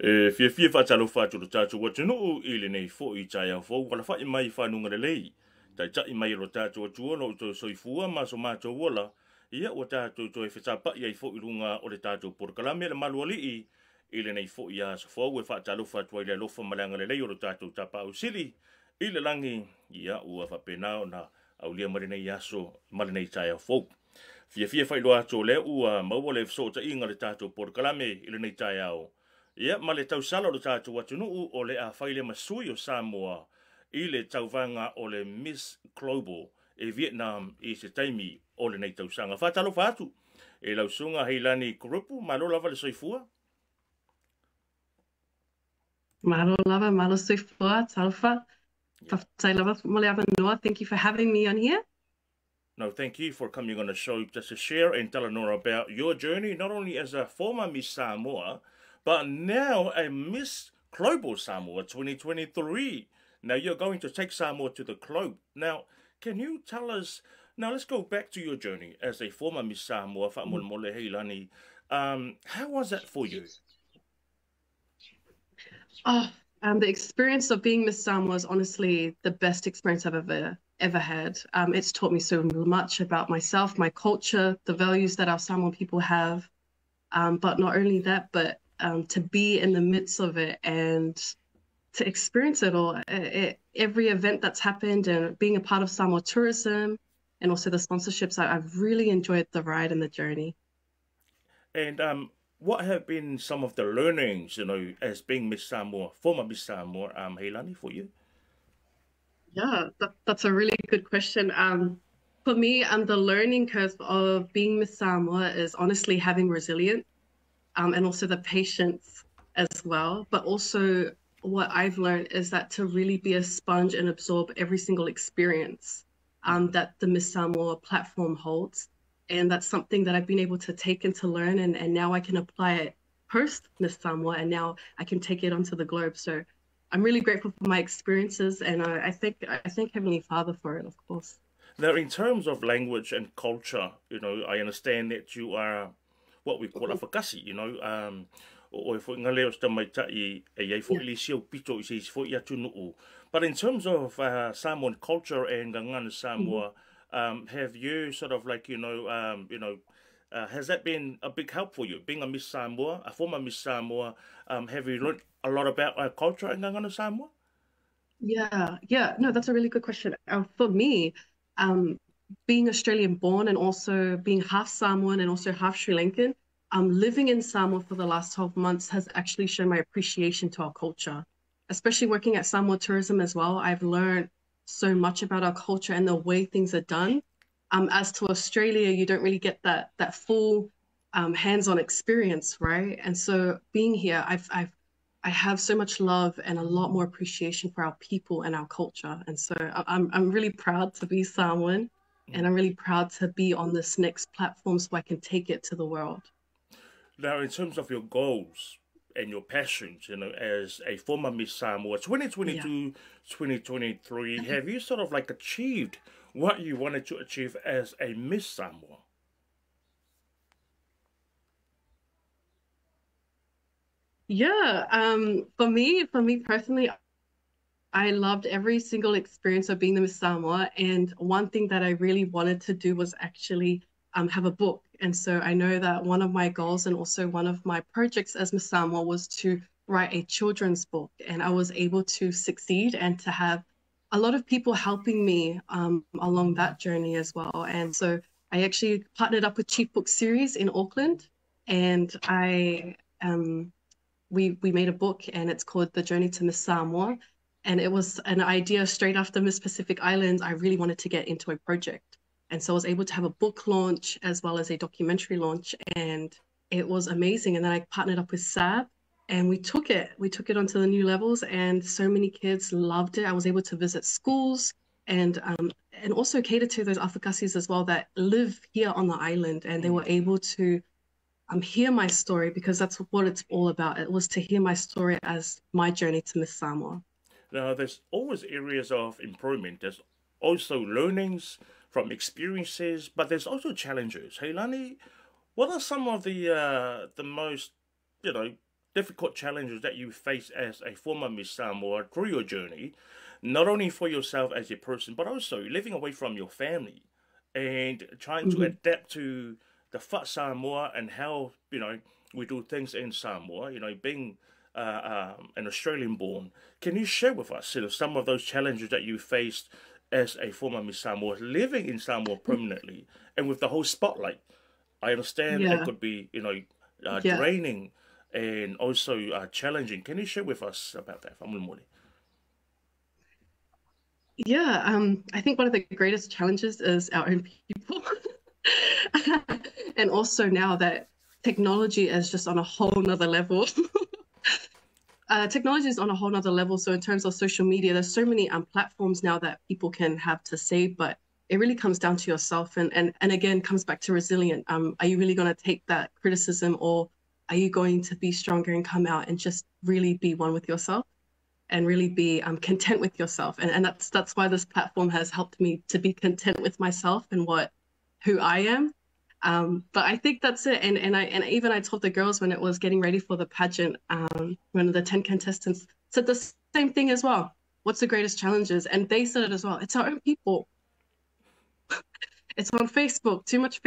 Fia whaatalo whaaturo tātou watu no ili nei fo I tai au fo wala whai mai whanunga lei. Tai mai ro tātou watu ono to soifua ma so mātou wala. Ia o tātou to e whetapa I fo I runga o le tātou porkalame le Malualii ili nei fo I asa fo e whaatalo whatua I le lofa malanga lei o le tātou tapa au sili. I le langi ia ua whapenao na au lia mare nei aso mare nei tai au fo. Fia whailoa ato le ua maua le fsota inga le tātou porkalame ili nei tai au. Ia, ma le tau sala o le tātou atunuu o le a whaile masui o Samoa I le tauvanga o le Miss Global e Vietnam I se taimi o le nei tausanga. Whātalo whātu e lausunga Haylani Kuruppu, malo lava le soifua. Malo lava, malo soifua, talfa. Tai lava mole ava noa. Thank you for having me on here. No, thank you for coming on the show just to share and tell Nora about your journey, not only as a former Miss Samoa, but now a Miss Global Samoa 2023. Now you're going to take Samoa to the globe. Now, can you tell us, now let's go back to your journey as a former Miss Samoa, Whaamole Haylani. How was that for you? The experience of being Miss Samoa is honestly the best experience I've ever had. It's taught me so much about myself, my culture, the values that our Samoan people have. But not only that, but to be in the midst of it and to experience it all, every event that's happened and being a part of Samoa tourism and also the sponsorships, I've really enjoyed the ride and the journey. And what have been some of the learnings, you know, as being Miss Samoa, former Miss Samoa, Haylani, for you? Yeah, that's a really good question. For me, the learning curve of being Miss Samoa is honestly having resilience. And also the patience as well. But also what I've learned is that to really be a sponge and absorb every single experience that the Miss Samoa platform holds. And that's something that I've been able to take and to learn. And now I can apply it post Miss Samoa, and now I can take it onto the globe. So I'm really grateful for my experiences. And I thank Heavenly Father for it, of course. Now, in terms of language and culture, you know, I understand that you are what we call a whakasi, you know, o e fo inga leo sta mai ta I e fo ili siau pito I se fo I atu nuu. But in terms of Samoan culture and ngangana Samoa, have you sort of like, has that been a big help for you? Being a Miss Samoa, a former Miss Samoa, have you learned a lot about our culture and ngangana Samoa? Yeah, no, that's a really good question. For me, being Australian born and also being half Samoan and also half Sri Lankan, living in Samoa for the last 12 months has actually shown my appreciation to our culture, especially working at Samoa Tourism as well. I've learned so much about our culture and the way things are done. As to Australia, you don't really get that full hands-on experience, right? And so being here, I have so much love and a lot more appreciation for our people and our culture. And so I'm really proud to be Samoan, and I'm really proud to be on this next platform so I can take it to the world. Now, in terms of your goals and your passions, you know, as a former Miss Samoa, 2022, 2023, have you sort of like achieved what you wanted to achieve as a Miss Samoa? Yeah, for me personally, I loved every single experience of being the Miss Samoa. And one thing that I really wanted to do was actually have a book. And so I know that one of my goals and also one of my projects as Miss Samoa was to write a children's book. And I was able to succeed and to have a lot of people helping me along that journey as well. And so I actually partnered up with Chief Book Series in Auckland, and we made a book, and it's called The Journey to Miss Samoa. And it was an idea straight after Miss Pacific Islands. I really wanted to get into a project. And so I was able to have a book launch as well as a documentary launch. And it was amazing. And then I partnered up with SAB, and we took it onto the new levels, and so many kids loved it. I was able to visit schools and also cater to those Afakasis as well that live here on the island. And they were able to hear my story, because that's what it's all about. It was to hear my story as my journey to Miss Samoa. Now, there's always areas of improvement. There's also learnings from experiences, but there's also challenges. Haylani, what are some of the most, difficult challenges that you face as a former Miss Samoa through your journey, not only for yourself as a person, but also living away from your family and trying to Mhm. adapt to the Fat Samoa and how, we do things in Samoa, being an Australian born. Can you share with us, some of those challenges that you faced as a former Miss Samoa, living in Samoa permanently and with the whole spotlight? I understand it Yeah, could be, yeah, draining and also challenging. Can you share with us about that? yeah. I think one of the greatest challenges is our own people. And also now that technology is just on a whole nother level. Technology is on a whole nother level. So in terms of social media, there's so many platforms now that people can have to say, but it really comes down to yourself. And again, comes back to resilient. Are you really going to take that criticism, or are you going to be stronger and come out and just really be one with yourself and really be content with yourself? And that's why this platform has helped me to be content with myself and who I am. But I think that's it. And even I told the girls when it was getting ready for the pageant, when the 10 contestants said the same thing as well. What's the greatest challenges? And they said it as well. It's our own people. It's on Facebook, too much,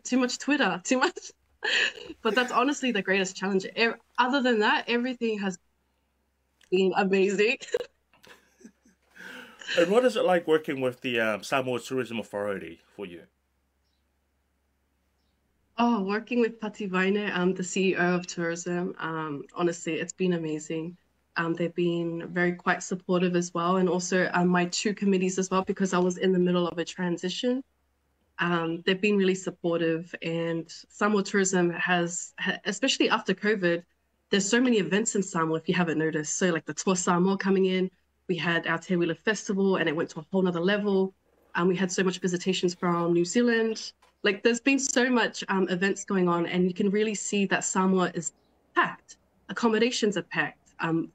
too much Twitter, too much. But that's honestly the greatest challenge. Other than that, everything has been amazing. And what is it like working with the Samoa Tourism Authority for you? Oh, working with Pativaine, the CEO of tourism, honestly, it's been amazing. They've been very quite supportive as well, and also my two committees as well, because I was in the middle of a transition. They've been really supportive, and Samoa Tourism especially after COVID, there's so many events in Samoa if you haven't noticed. So like the Tour Samoa coming in, we had our Te Wheeler Festival, and it went to a whole nother level. We had so much visitations from New Zealand. Like there's been so much events going on, and you can really see that Samoa is packed. Accommodations are packed.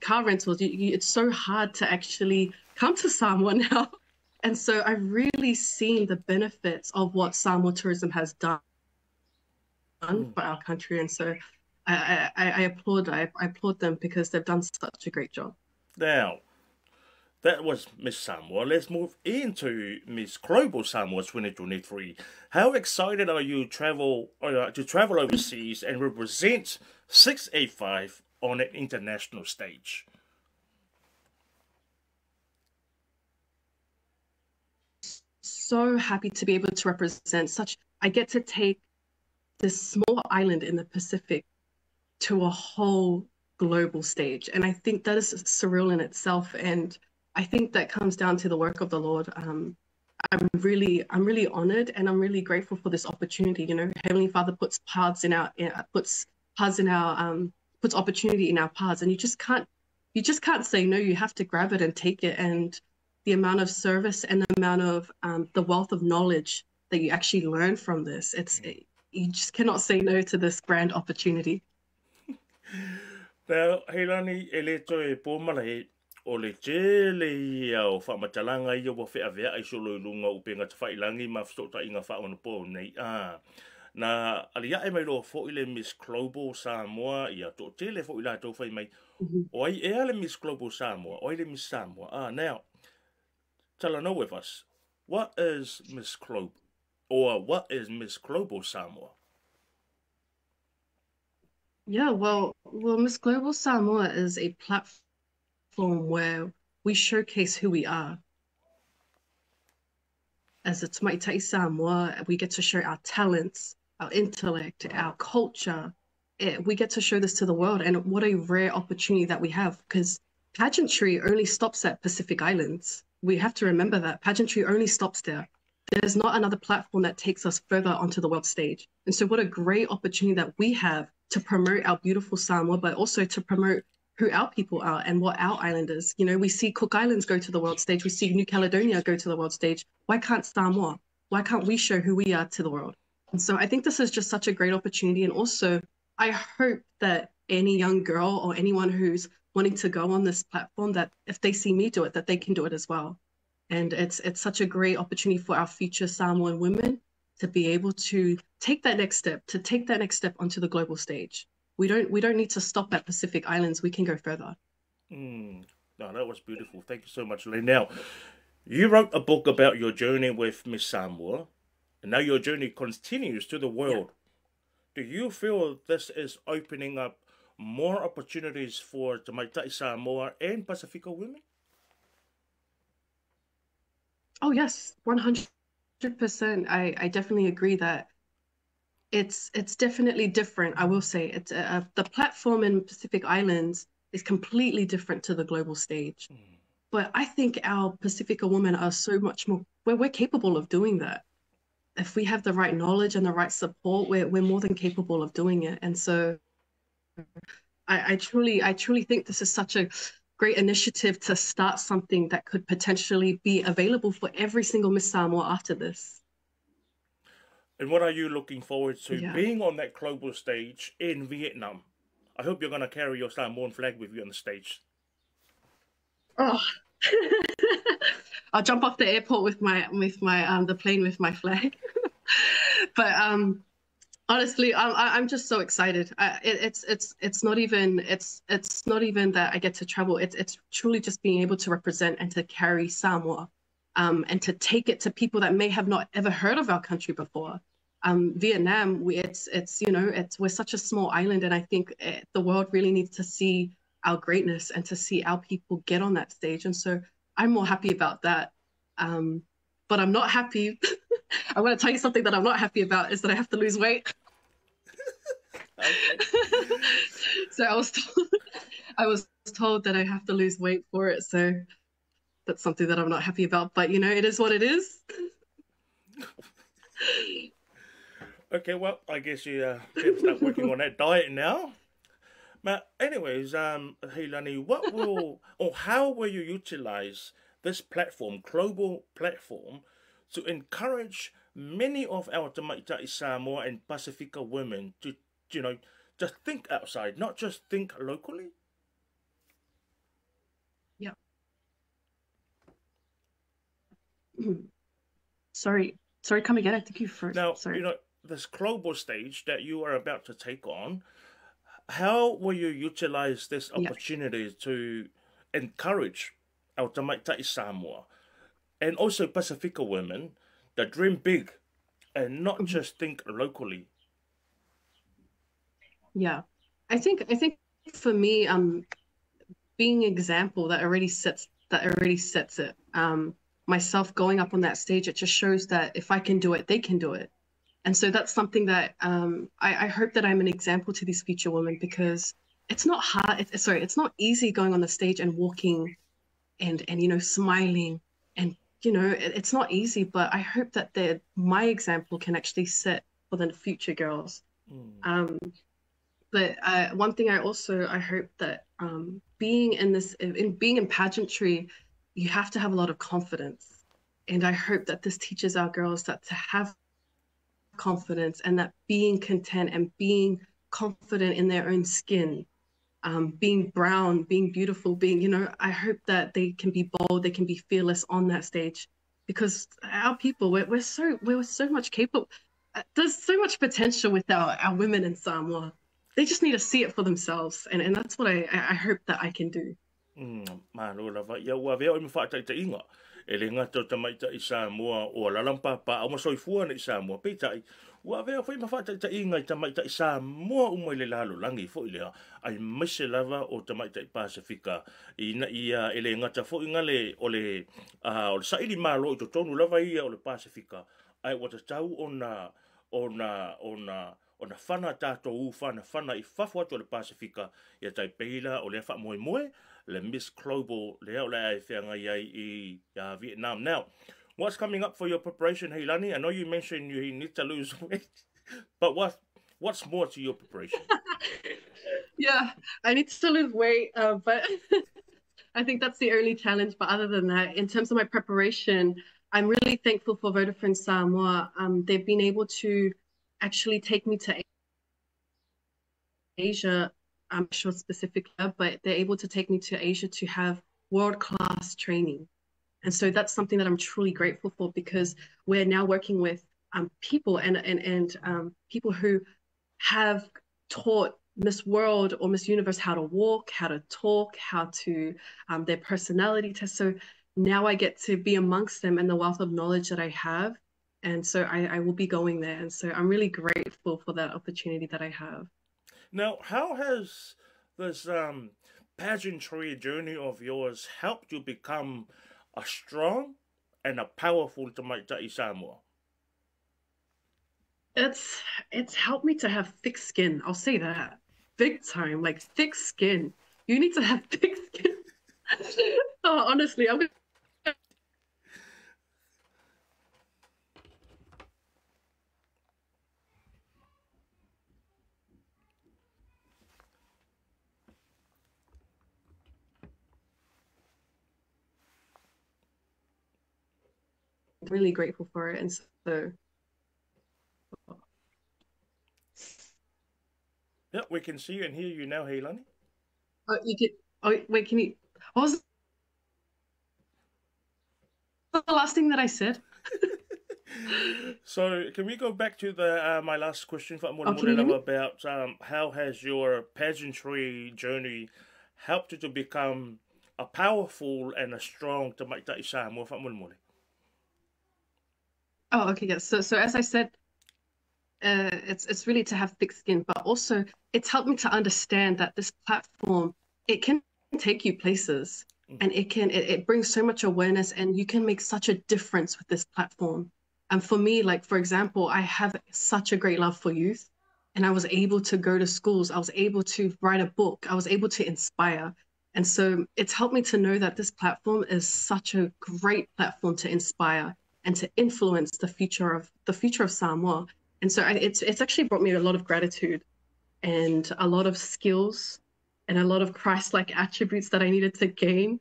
Car rentals, it's so hard to actually come to Samoa now. And so I've really seen the benefits of what Samoa tourism has done Mm. for our country. And so I applaud them because they've done such a great job. Now, that was Miss Samoa. Let's move into Miss Global Samoa 2023. How excited are you to travel overseas and represent 685 on an international stage? So happy to be able to represent I get to take this small island in the Pacific to a whole global stage. And I think that is surreal in itself. And I think that comes down to the work of the Lord. I'm really honored, and I'm really grateful for this opportunity. Heavenly Father puts opportunity in our paths, and you just can't say no. You have to grab it and take it. And the amount of service and the amount of the wealth of knowledge that you actually learn from this, you just cannot say no to this grand opportunity. Now, Haylani, e le toi pōmalahi o le tele au whamatalanga i o whawhia vea ai solo i lunga upenga te whailangi ma whastota inga whaona pō nei. Na alia e mai roa fo i le Miss Global Samoa i a tō tele fo i la tō whai mai. Mhm. O ai e ale Miss Global Samoa, o ai le Miss Samoa. Now, tell her know with us, what is Miss Global? Or what is Miss Global Samoa? Yeah, well, Miss Global Samoa is a platform where we showcase who we are. As a Tamaitai Samoa, we get to show our talents, our intellect, our culture. We get to show this to the world, and what a rare opportunity that we have, because pageantry only stops at Pacific Islands. We have to remember that pageantry only stops there. There's not another platform that takes us further onto the world stage. And so what a great opportunity that we have to promote our beautiful Samoa, but also to promote who our people are and what our island is. We see Cook Islands go to the world stage. We see New Caledonia go to the world stage. Why can't Samoa? Why can't we show who we are to the world? And so I think this is just such a great opportunity. And also, I hope that any young girl or anyone who's wanting to go on this platform, that if they see me do it, that they can do it as well. And it's such a great opportunity for our future Samoan women to be able to take that next step onto the global stage. We don't need to stop at Pacific Islands. We can go further. Mm. No, that was beautiful. Thank you so much, Lee. Now, you wrote a book about your journey with Miss Samoa, and now your journey continues to the Yeah. world. Do you feel this is opening up more opportunities for Jamaitai Samoa and Pasifika women? Oh yes, 100%. I definitely agree that it's definitely different. I will say it's the platform in Pacific Islands is completely different to the global stage. Mm. But I think our Pacifica women are so much more, we're capable of doing that. If we have the right knowledge and the right support, we're more than capable of doing it. And so I truly think this is such a great initiative to start something that could potentially be available for every single Miss Samoa after this. And what are you looking forward to Yeah. being on that global stage in Vietnam? I hope you're going to carry your Samoan flag with you on the stage. Oh. I'll jump off the airport with my the plane with my flag. But honestly, I'm just so excited. It's not even it's not even that I get to travel. It's truly just being able to represent and to carry Samoa, and to take it to people that may have not ever heard of our country before. Vietnam, it's it's we're such a small island, and I think the world really needs to see our greatness and to see our people get on that stage. And so I'm more happy about that. Um, but I'm not happy. I want to tell you something that I'm not happy about is that I have to lose weight. Okay. So I was told that I have to lose weight for it. So that's something that I'm not happy about. But it is what it is. Okay, well, I guess you can start working on that diet now. But anyways, Haylani, what will or how will you utilize this platform, global platform, to encourage many of our Tamaitai Samoa and Pasifika women to, you know, just think outside, not just think locally? Yeah. Sorry, come again. I think you first. Now, Sorry. this global stage that you are about to take on, how will you utilize this Yeah. opportunity to encourage our Tamaitai Samoa and also Pasifika women that dream big and not Mhm. just think locally? Yeah. I think for me, being an example that already sets it. Myself going up on that stage, it just shows that if I can do it, they can do it. And so that's something that I hope that I'm an example to these future women, because it's not hard. It's not easy going on the stage and walking and smiling, and it's not easy. But I hope that my example can actually set for the future girls. Mm. Um, but one thing I hope that being in pageantry, you have to have a lot of confidence, and I hope that this teaches our girls that to have confidence, and that being content and being confident in their own skin, being brown, being beautiful, I hope that they can be bold, they can be fearless on that stage, because our people, we're so much capable. There's so much potential with our women in Samoa. They just need to see it for themselves, and that's what I hope that I can do. Malo lava ia ua vea o me whaatai te inga. E le ngata tamaita i Samoa o lalampa pa o masoifua na i Samoa. Peitai, ua vea whai ma whaatai te inga i tamaita i Samoa umai le lalo langi fo i lea. Ai maise lava o tamaita i Pasifika. E le ngata fo inga o le sairi malo i to tonu lava ia o le Pasifika. Ai wata tau o na whana tātou whana i whafu atu o le Pasifika. Ia tai peila o le wha moe moe. Le Miss Global le le ai whianga i Vietnam. Now, what's coming up for your preparation, Haylani? I know you mentioned you need to lose weight, but what's more to your preparation? Yeah, I need to lose weight, but I think that's the only challenge. But other than that, in terms of my preparation, I'm really thankful for Vodafone Samoa. They've been able to actually take me to Asia. I'm sure specifically, but they're able to take me to Asia to have world-class training. And so that's something that I'm truly grateful for, because we're now working with people and people who have taught Miss World or Miss Universe how to walk, how to talk, how to their personality test. So now I get to be amongst them and the wealth of knowledge that I have. And so I will be going there. And so I'm really grateful for that opportunity that I have. Now, how has this pageantry journey of yours helped you become a strong and a powerful Tamaitai Samoa? It's helped me to have thick skin. I'll say that. Big time, like thick skin. You need to have thick skin. Oh, honestly, I'm really grateful for it. And so Yeah, we can see you and hear you now, Haylani. you get oh wait, can you what was the last thing that I said? So, can we go back to the my last question for Oh, can you hear me? about how has your pageantry journey helped you to become a powerful and a strong Tamaitai Samoa for Oh, okay, yes. So as I said, it's really to have thick skin, but also it's helped me to understand that this platform, it can take you places and it brings so much awareness and you can make such a difference with this platform. And for me, like for example, I have such a great love for youth and I was able to go to schools, I was able to write a book, I was able to inspire. And so it's helped me to know that this platform is such a great platform to inspire and to influence the future of Samoa. And so it's actually brought me a lot of gratitude and a lot of skills and a lot of Christ-like attributes that I needed to gain.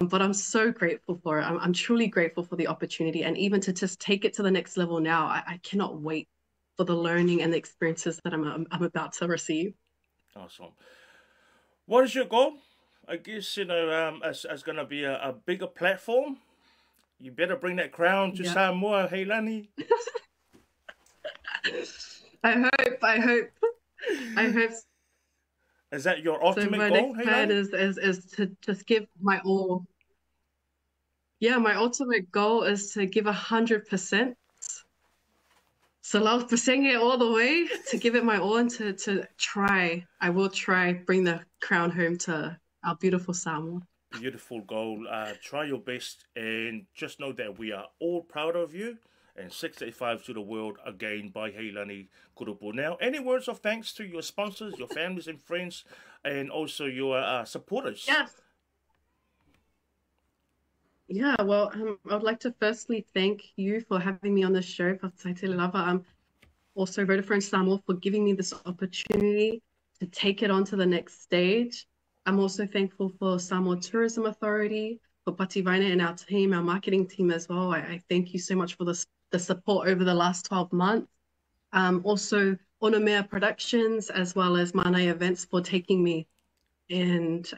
But I'm so grateful for it. I'm truly grateful for the opportunity and even to just take it to the next level now. I cannot wait for the learning and the experiences that I'm about to receive. Awesome. What is your goal? I guess, as going to be a bigger platform, you better bring that crown to Yeah. Samoa, Haylani. I hope. Is that your So ultimate my goal, next plan Haylani? is to just give my all. Yeah, my ultimate goal is to give 100%. So love for singing it all the way, to give it my all and to try. I will try bring the crown home to our beautiful Samoa. Beautiful goal. Try your best and just know that we are all proud of you. And 685 to the world again by Haylani Kuruppu. Now, any words of thanks to your sponsors, your families and friends, and also your supporters? Yes. Yeah, well, I would like to firstly thank you for having me on the show, Pasifika Lava. Also Vodafone Samoa for giving me this opportunity to take it on to the next stage. I'm also thankful for Samoa Tourism Authority, for Pativaina and our team, our marketing team as well. I thank you so much for the support over the last 12 months. Also Onomea Productions as well as Manai Events for taking me and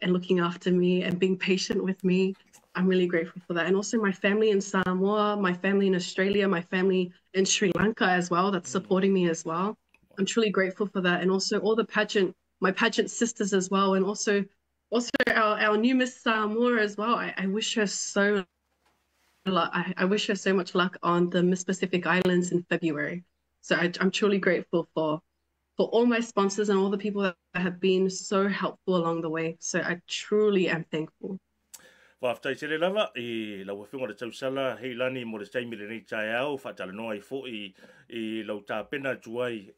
looking after me and being patient with me. I'm really grateful for that. And also my family in Samoa, my family in Australia, my family in Sri Lanka as well, that's supporting me as well. I'm truly grateful for that. And also all my pageant sisters as well. And also our new Miss Samoa as well. I wish her I wish her so much luck on the Miss Pacific Islands in February. So I'm truly grateful for all my sponsors and all the people that have been so helpful along the way. So I truly am thankful. Whaftai tere lava, i lau whiwhinga le tausala, Haylani mo le taimi le nei tai au, whatala noa i fo i lau tā pena tuai,